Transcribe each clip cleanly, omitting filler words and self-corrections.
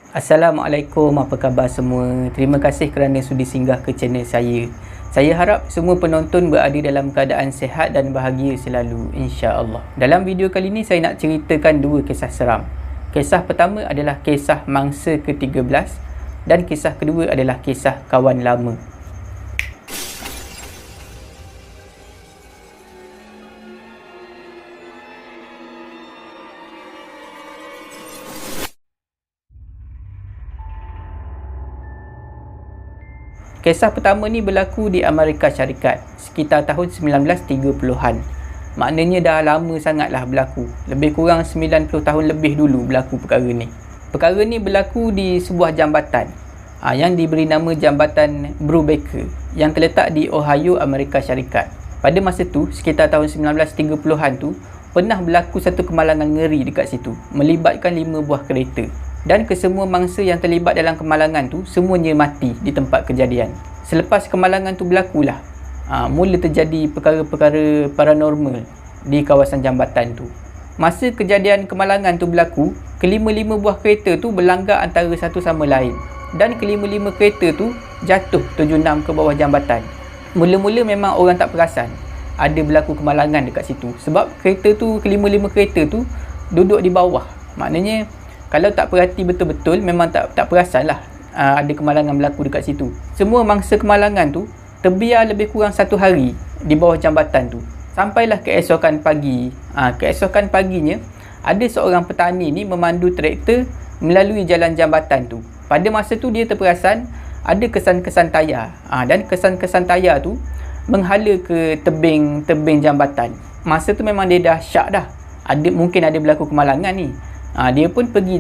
Assalamualaikum, apa khabar semua? Terima kasih kerana sudi singgah ke channel saya. Saya harap semua penonton berada dalam keadaan sihat dan bahagia selalu, insya-Allah. Dalam video kali ini saya nak ceritakan dua kisah seram. Kisah pertama adalah kisah mangsa ke-13 dan kisah kedua adalah kisah kawan lama. Kisah pertama ni berlaku di Amerika Syarikat sekitar tahun 1930-an. Maknanya dah lama sangatlah berlaku. Lebih kurang 90 tahun lebih dulu berlaku perkara ni. Perkara ni berlaku di sebuah jambatan yang diberi nama Jambatan Brubaker yang terletak di Ohio, Amerika Syarikat. Pada masa tu, sekitar tahun 1930-an tu, pernah berlaku satu kemalangan ngeri dekat situ, melibatkan 5 buah kereta. Dan kesemua mangsa yang terlibat dalam kemalangan tu semuanya mati di tempat kejadian. Selepas kemalangan tu berlakulah mula terjadi perkara-perkara paranormal di kawasan jambatan tu. Masa kejadian kemalangan tu berlaku, kelima-lima buah kereta tu berlanggar antara satu sama lain, dan kelima-lima kereta tu jatuh terjunam ke bawah jambatan. Mula-mula memang orang tak perasan ada berlaku kemalangan dekat situ, sebab kereta tu, kelima-lima kereta tu duduk di bawah. Maknanya kalau tak perhati betul-betul, memang tak perasan lah ada kemalangan berlaku dekat situ. Semua mangsa kemalangan tu terbiar lebih kurang 1 hari di bawah jambatan tu. Sampailah keesokan pagi. Keesokan paginya, ada seorang petani ni memandu traktor melalui jalan jambatan tu. Pada masa tu dia terperasan ada kesan-kesan tayar. Dan kesan-kesan tayar tu menghala ke tebing jambatan. Masa tu memang dia dah syak dah. Mungkin ada berlaku kemalangan ni. Dia pun pergi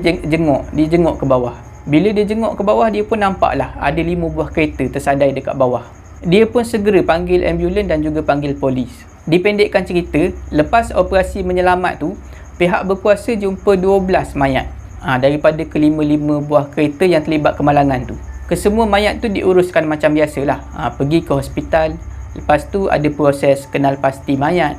jenguk ke bawah. Bila dia jenguk ke bawah, dia pun nampaklah ada 5 buah kereta tersadai dekat bawah. Dia pun segera panggil ambulan dan juga panggil polis. Dipendekkan cerita, lepas operasi menyelamat tu, pihak berkuasa jumpa 12 mayat daripada kelima-lima buah kereta yang terlibat kemalangan tu. Kesemua mayat tu diuruskan macam biasalah. Pergi ke hospital. Lepas tu ada proses kenal pasti mayat,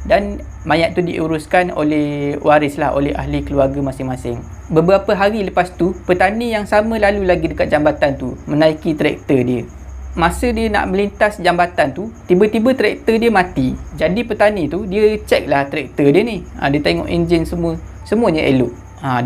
dan mayat tu diuruskan oleh waris lah, oleh ahli keluarga masing-masing. Beberapa hari lepas tu, petani yang sama lalu lagi dekat jambatan tu, menaiki traktor dia. Masa dia nak melintas jambatan tu, tiba-tiba traktor dia mati. Jadi petani tu, dia cek lah traktor dia ni. Dia tengok enjin semuanya elok.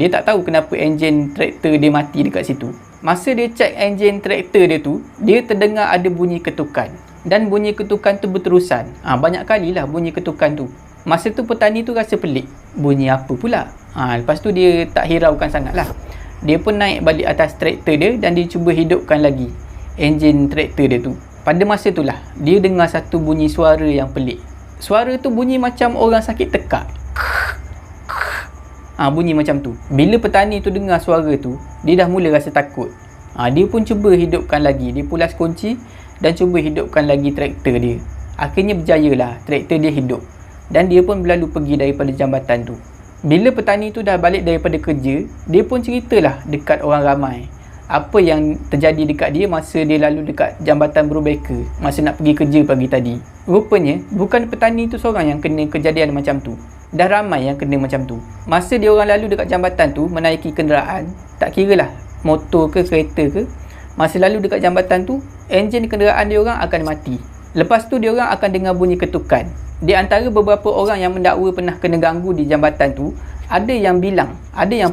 Dia tak tahu kenapa enjin traktor dia mati dekat situ. Masa dia cek enjin traktor dia tu, dia terdengar ada bunyi ketukan. Dan bunyi ketukan tu berterusan. Banyak kali lah bunyi ketukan tu. Masa tu petani tu rasa pelik. Bunyi apa pula? Lepas tu dia tak hiraukan sangat lah. Dia pun naik balik atas traktor dia dan dia cuba hidupkan lagi enjin traktor dia tu. Pada masa tu lah, dia dengar satu bunyi suara yang pelik. Suara tu bunyi macam orang sakit tekak. Bunyi macam tu. Bila petani tu dengar suara tu, dia dah mula rasa takut. Dia pun cuba hidupkan lagi. Dia pulas kunci dan cuba hidupkan lagi traktor dia. Akhirnya berjayalah, traktor dia hidup. Dan dia pun berlalu pergi daripada jambatan tu. Bila petani tu dah balik daripada kerja, dia pun ceritalah dekat orang ramai apa yang terjadi dekat dia masa dia lalu dekat jambatan Brubaker, masa nak pergi kerja pagi tadi. Rupanya, bukan petani tu seorang yang kena kejadian macam tu. Dah ramai yang kena macam tu. Masa dia orang lalu dekat jambatan tu, menaiki kenderaan, tak kira lah motor ke kereta ke, masa lalu dekat jambatan tu, enjin kenderaan dia orang akan mati. Lepas tu dia orang akan dengar bunyi ketukan. Di antara beberapa orang yang mendakwa pernah kena ganggu di jambatan tu, ada yang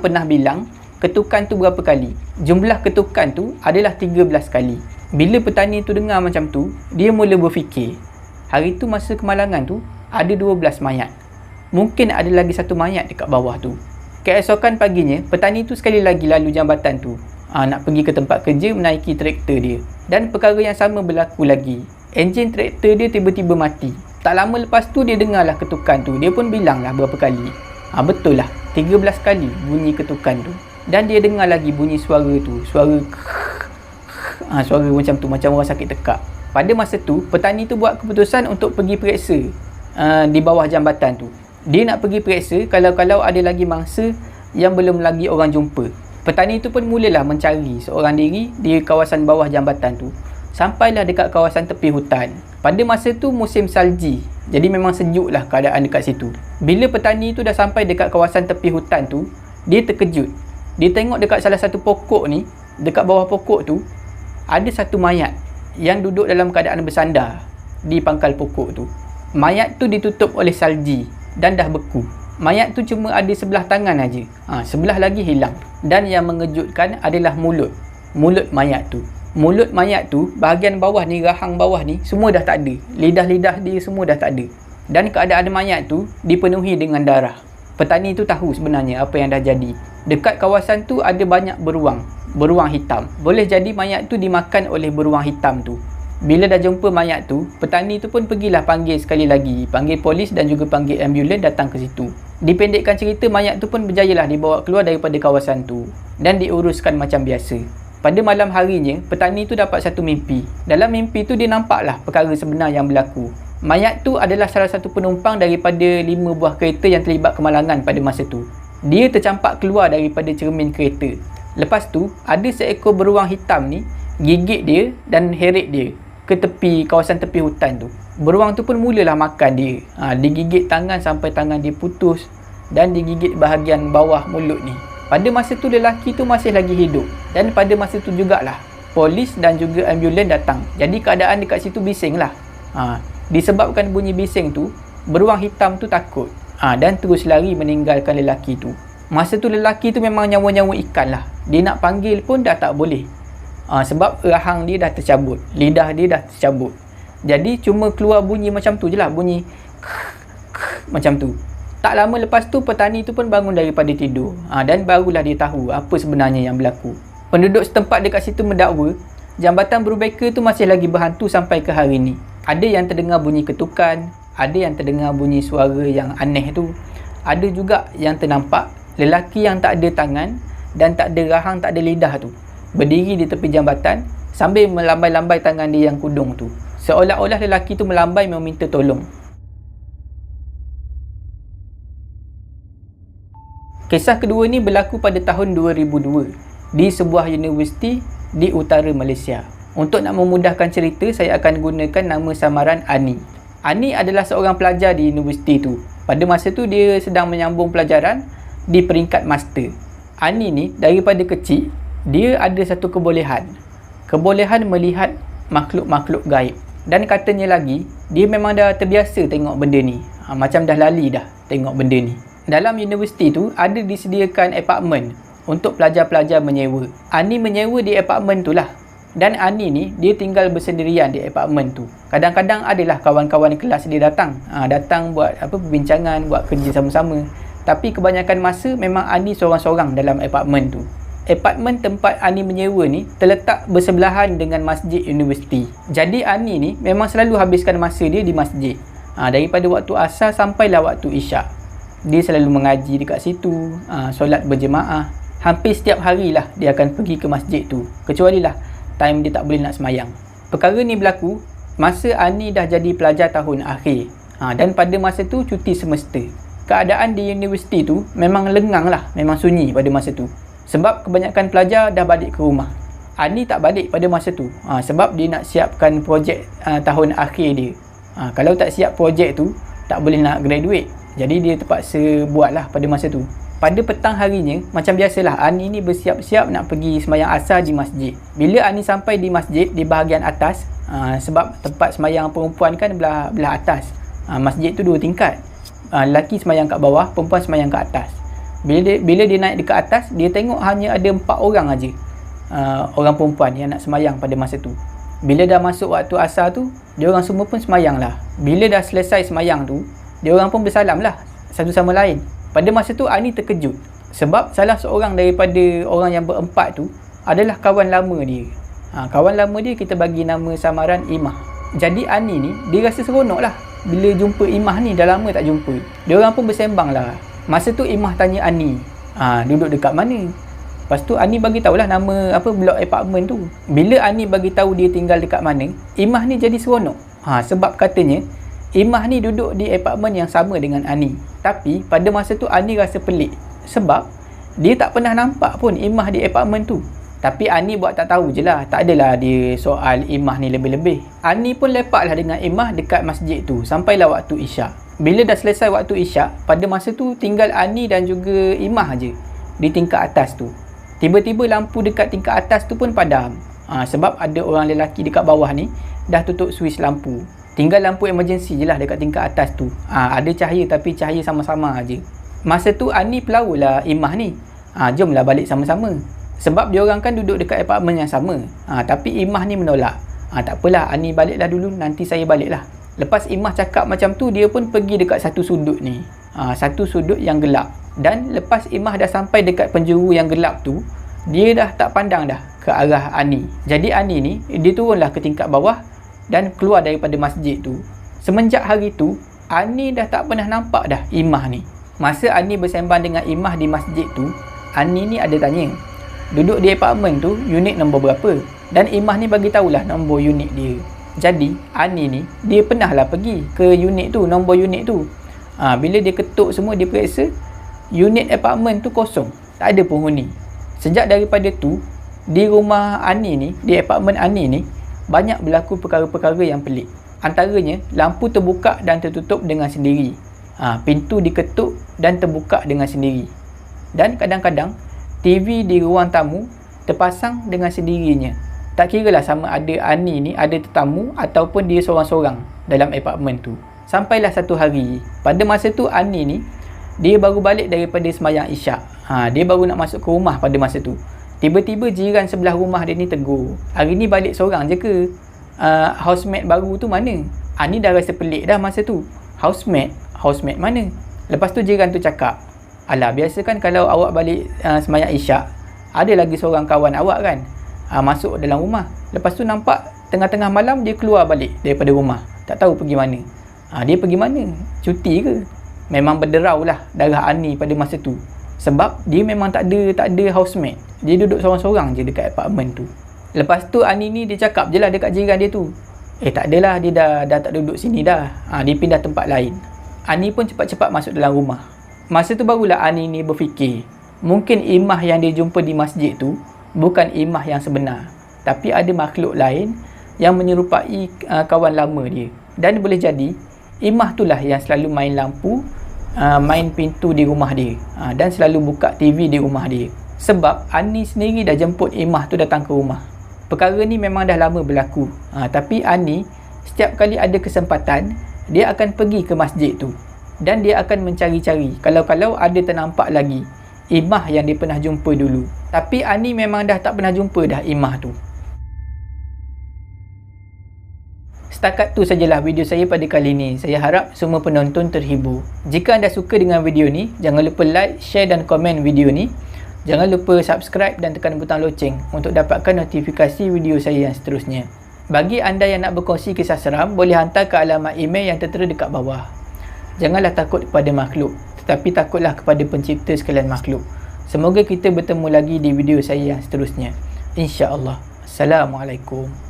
pernah bilang ketukan tu berapa kali. Jumlah ketukan tu adalah 13 kali. Bila petani tu dengar macam tu, dia mula berfikir, hari tu masa kemalangan tu ada 12 mayat. Mungkin ada lagi satu mayat dekat bawah tu. Keesokan paginya, petani tu sekali lagi lalu jambatan tu, nak pergi ke tempat kerja menaiki traktor dia. Dan perkara yang sama berlaku lagi. Enjin traktor dia tiba-tiba mati. Tak lama lepas tu dia dengarlah ketukan tu. Dia pun bilang lah berapa kali. Betul lah, 13 kali bunyi ketukan tu. Dan dia dengar lagi bunyi suara tu. Suara macam tu, macam orang sakit tekak. Pada masa tu, petani tu buat keputusan untuk pergi periksa di bawah jambatan tu. Dia nak pergi periksa kalau ada lagi mangsa yang belum lagi orang jumpa. Petani tu pun mulalah mencari seorang diri di kawasan bawah jambatan tu. Sampailah dekat kawasan tepi hutan. Pada masa tu musim salji, jadi memang sejuklah keadaan dekat situ. Bila petani tu dah sampai dekat kawasan tepi hutan tu, dia terkejut. Dia tengok dekat salah satu pokok ni, dekat bawah pokok tu ada satu mayat yang duduk dalam keadaan bersandar di pangkal pokok tu. Mayat tu ditutup oleh salji dan dah beku. Mayat tu cuma ada sebelah tangan aja. Sebelah lagi hilang. Dan yang mengejutkan adalah mulut mayat tu. Mulut mayat tu, bahagian bawah ni, rahang bawah ni, semua dah tak ada. Lidah-lidah dia semua dah tak ada. Dan keadaan mayat tu dipenuhi dengan darah. Petani tu tahu sebenarnya apa yang dah jadi. Dekat kawasan tu ada banyak beruang hitam. Boleh jadi mayat tu dimakan oleh beruang hitam tu. Bila dah jumpa mayat tu, petani tu pun pergilah panggil sekali lagi. Panggil polis dan juga panggil ambulans datang ke situ. Dipendekkan cerita, mayat tu pun berjayalah dibawa keluar daripada kawasan tu dan diuruskan macam biasa. Pada malam harinya, petani tu dapat satu mimpi. Dalam mimpi tu dia nampaklah perkara sebenar yang berlaku. Mayat tu adalah salah satu penumpang daripada 5 buah kereta yang terlibat kemalangan pada masa tu. Dia tercampak keluar daripada cermin kereta. Lepas tu, ada seekor beruang hitam ni gigit dia dan heret dia ke kawasan tepi hutan tu. Beruang tu pun mulalah makan dia. Digigit tangan sampai tangan dia putus dan digigit bahagian bawah mulut ni. Pada masa tu lelaki tu masih lagi hidup. Dan pada masa tu jugalah polis dan juga ambulans datang. Jadi keadaan dekat situ bising lah. Disebabkan bunyi bising tu, beruang hitam tu takut dan terus lari meninggalkan lelaki tu. Masa tu lelaki tu memang nyawa-nyawa ikan lah. Dia nak panggil pun dah tak boleh. Sebab rahang dia dah tercabut, lidah dia dah tercabut. Jadi cuma keluar bunyi macam tu je lah, bunyi macam tu. Tak lama lepas tu petani tu pun bangun daripada tidur dan barulah dia tahu apa sebenarnya yang berlaku. Penduduk setempat dekat situ mendakwa jambatan Brubaker tu masih lagi berhantu sampai ke hari ni. Ada yang terdengar bunyi ketukan, ada yang terdengar bunyi suara yang aneh tu. Ada juga yang ternampak lelaki yang tak ada tangan dan tak ada rahang, tak ada lidah tu berdiri di tepi jambatan sambil melambai-lambai tangan dia yang kudung tu. Seolah-olah lelaki tu melambai meminta tolong. Kisah kedua ni berlaku pada tahun 2002 di sebuah universiti di utara Malaysia. Untuk nak memudahkan cerita, saya akan gunakan nama samaran Ani. Ani adalah seorang pelajar di universiti tu. Pada masa tu dia sedang menyambung pelajaran di peringkat master. Ani ni daripada kecil dia ada satu kebolehan melihat makhluk-makhluk gaib. Dan katanya lagi, dia memang dah terbiasa tengok benda ni. Macam dah lali dah tengok benda ni. Dalam universiti tu ada disediakan apartmen untuk pelajar-pelajar menyewa. Ani menyewa di apartmen tu lah. Dan Ani ni dia tinggal bersendirian di apartmen tu. Kadang-kadang adalah kawan-kawan kelas dia datang. Datang buat perbincangan, buat kerja sama-sama. Tapi kebanyakan masa memang Ani seorang-seorang dalam apartmen tu. Apartmen tempat Ani menyewa ni terletak bersebelahan dengan masjid universiti. Jadi Ani ni memang selalu habiskan masa dia di masjid. Daripada waktu asar sampailah waktu isyak. Dia selalu mengaji dekat situ, solat berjemaah. Hampir setiap hari lah dia akan pergi ke masjid tu. Kecuali lah time dia tak boleh nak semayang. Perkara ni berlaku masa Ani dah jadi pelajar tahun akhir. Dan pada masa tu cuti semester. Keadaan di universiti tu memang lengang lah, memang sunyi pada masa tu. Sebab kebanyakan pelajar dah balik ke rumah. Ani tak balik pada masa tu. Sebab dia nak siapkan projek tahun akhir dia. Kalau tak siap projek tu, tak boleh nak graduate. Jadi dia terpaksa buat lah pada masa tu. Pada petang harinya, macam biasalah, Ani ni bersiap-siap nak pergi semayang asar di masjid. Bila Ani sampai di masjid, di bahagian atas, sebab tempat semayang perempuan kan belah atas. Masjid tu 2 tingkat. Lelaki semayang kat bawah, perempuan semayang kat atas. Bila dia naik dekat atas, dia tengok hanya ada 4 orang aja, orang perempuan yang nak semayang pada masa tu. Bila dah masuk waktu asar tu, dia orang semua pun semayang lah. Bila dah selesai semayang tu, dia orang pun bersalam lah satu sama lain. Pada masa tu Ani terkejut sebab salah seorang daripada orang yang berempat tu adalah kawan lama dia. Kawan lama dia kita bagi nama samaran Imah. Jadi Ani ni dia rasa seronok lah bila jumpa Imah ni, dah lama tak jumpa. Dia orang pun bersembang lah. Masa tu Imah tanya Ani, duduk dekat mana? Lepas tu Ani bagi tahulah nama blok apartmen tu. Bila Ani bagi tahu dia tinggal dekat mana, Imah ni jadi seronok. Sebab katanya Imah ni duduk di apartmen yang sama dengan Ani. Tapi pada masa tu Ani rasa pelik sebab dia tak pernah nampak pun Imah di apartmen tu. Tapi Ani buat tak tahu je lah, tak adalah dia soal Imah ni lebih-lebih. Ani pun lepaklah dengan Imah dekat masjid tu sampailah waktu isyak. Bila dah selesai waktu isyak, pada masa tu tinggal Ani dan juga Imah je di tingkat atas tu. Tiba-tiba lampu dekat tingkat atas tu pun padam. Sebab ada orang lelaki dekat bawah ni dah tutup switch lampu. Tinggal lampu emergency je lah dekat tingkat atas tu. Ada cahaya tapi cahaya sama-sama aje. Masa tu Ani pelawa lah Imah ni. Jomlah balik sama-sama. Sebab diorang kan duduk dekat apartmen yang sama. Tapi Imah ni menolak. Tak apalah, Ani baliklah dulu, nanti saya baliklah. Lepas Imah cakap macam tu, dia pun pergi dekat satu sudut ni. Satu sudut yang gelap. Dan lepas Imah dah sampai dekat penjuru yang gelap tu, dia dah tak pandang dah ke arah Ani. Jadi Ani ni, dia turunlah ke tingkat bawah dan keluar daripada masjid tu. Semenjak hari tu, Ani dah tak pernah nampak dah Imah ni. Masa Ani bersembang dengan Imah di masjid tu, Ani ni ada tanya, duduk di apartmen tu, unit nombor berapa? Dan Imah ni bagi tahulah nombor unit dia. Jadi, Ani ni, dia pernah lah pergi ke unit tu, nombor unit tu. Bila dia ketuk semua, dia periksa, unit apartmen tu kosong. Tak ada penghuni. Sejak daripada tu, di rumah Ani ni, di apartmen Ani ni, banyak berlaku perkara-perkara yang pelik. Antaranya, lampu terbuka dan tertutup dengan sendiri. Pintu diketuk dan terbuka dengan sendiri. Dan kadang-kadang, TV di ruang tamu terpasang dengan sendirinya. Tak kira lah sama ada Ani ni ada tetamu ataupun dia seorang-seorang dalam apartmen tu. Sampailah satu hari, pada masa tu Ani ni, dia baru balik daripada sembahyang Isyak. Dia baru nak masuk ke rumah pada masa tu. Tiba-tiba jiran sebelah rumah dia ni tegur, hari ni balik seorang je ke? Housemate baru tu mana? Ani dah rasa pelik dah masa tu. Housemate mana? Lepas tu jiran tu cakap, alah, biasa kan kalau awak balik sembahyang Isyak, ada lagi seorang kawan awak kan masuk dalam rumah. Lepas tu nampak tengah-tengah malam dia keluar balik daripada rumah, tak tahu pergi mana. Dia pergi mana? Cuti ke? Memang berderau lah darah Ani pada masa tu. Sebab dia memang tak ada housemate. Dia duduk seorang-seorang je dekat apartmen tu. Lepas tu Ani ni dia cakap je lah dekat jiran dia tu, tak adalah, dia dah tak duduk sini dah. Dia pindah tempat lain. Ani pun cepat-cepat masuk dalam rumah. Masa tu barulah Ani ni berfikir, mungkin Imah yang dia jumpa di masjid tu bukan Imah yang sebenar, tapi ada makhluk lain yang menyerupai kawan lama dia. Dan boleh jadi Imah itulah yang selalu main lampu, main pintu di rumah dia, dan selalu buka TV di rumah dia. Sebab Ani sendiri dah jemput Imah tu datang ke rumah. Perkara ni memang dah lama berlaku, tapi Ani setiap kali ada kesempatan, dia akan pergi ke masjid tu dan dia akan mencari-cari kalau ada ternampak lagi Imah yang dia pernah jumpa dulu. Tapi Ani memang dah tak pernah jumpa dah Imah tu. Setakat tu sajalah video saya pada kali ni. Saya harap semua penonton terhibur. Jika anda suka dengan video ni, jangan lupa like, share dan komen video ni. Jangan lupa subscribe dan tekan butang loceng untuk dapatkan notifikasi video saya yang seterusnya. Bagi anda yang nak berkongsi kisah seram, boleh hantar ke alamat email yang tertera dekat bawah. Janganlah takut kepada makhluk, tetapi takutlah kepada pencipta sekalian makhluk. Semoga kita bertemu lagi di video saya yang seterusnya. InsyaAllah. Assalamualaikum.